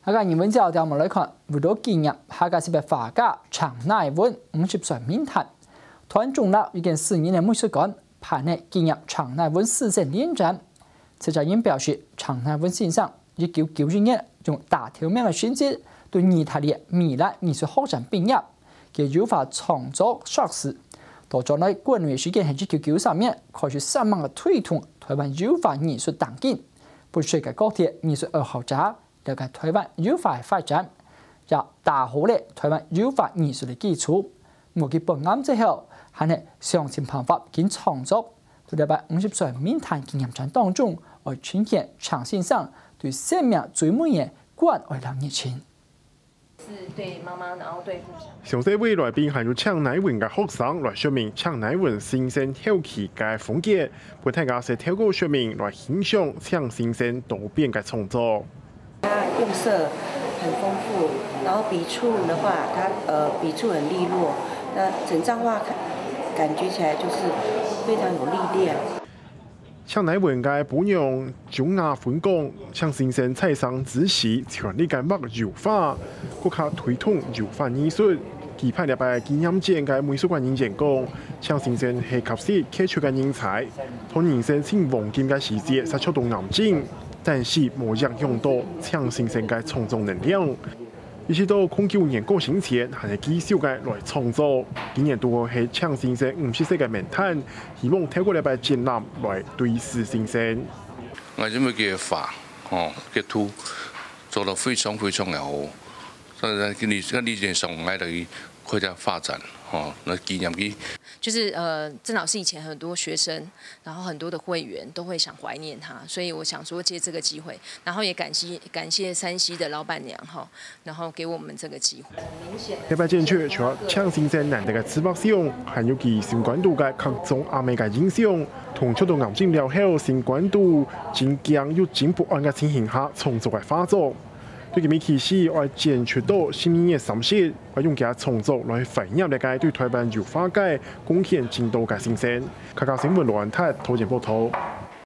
下個新聞焦點我們來看，為咗紀念下個是被畫家長乃文50歲冥誕，台灣中立已經4年嘅美術館排列紀念長乃文40歲聯展。陳澤英表示，長乃文先生1991年用大條面嘅選擇對意大利米蘭藝術學院畢業，佢優化創作碩士。到咗喺關於時間係1993年開始3萬嘅推動台灣優化藝術當今，本世界各地藝術愛好者了解台灣優化嘅發展，也打好咧台灣優化藝術嘅基礎。我嘅本案之後，係咧詳盡辦法兼創作，對50歲冥誕紀念展當中，我呈現長先生對生命最美嘅關愛和熱情。是對媽媽，然後對父親。詳細為來賓還有長乃文嘅學生來說明長乃文先生後期嘅風格，俾大家是透過說明來欣賞長先生多變嘅創作。它用色很豐富，然後筆觸的話，它筆觸很利落，那整張畫感覺起來就是非常有力量。長乃文嘅本樣中亞分工，長先生採上仔細全力嘅墨油畫，更加推動油畫藝術。期盼入嚟紀念展嘅美術館人員講，長先生係及時傑出嘅人才，同人生前黃金嘅時節實出動眼睛，但是冇影響到長先生嘅創作能量。一直到09年過身前，還係繼續嘅來創作。今年度係長先生50歲嘅冥誕，希望透過禮拜展覽來對視先生。我準備嘅畫，嘅圖做得非常非常嘅好，所以呢件上嚟嚟佢哋發展，來紀念佢。就是鄭老師以前很多學生，然後很多的會員都會想懷念他，所以我想說借這個機會，然後也感謝山西的老闆娘哈，然後給我們這個機會。禮拜展出除咗長先生難得嘅自拍相，還有其新冠度嘅各種阿美嘅影像，同出到癌症療後新冠度真驚又真不安嘅情形下創作嘅畫作。對佢哋其實我展出到新年嘅心思，我用其他創作來反映大家對台灣油畫界貢獻進度嘅先生。客家新聞羅安泰，陶建報道。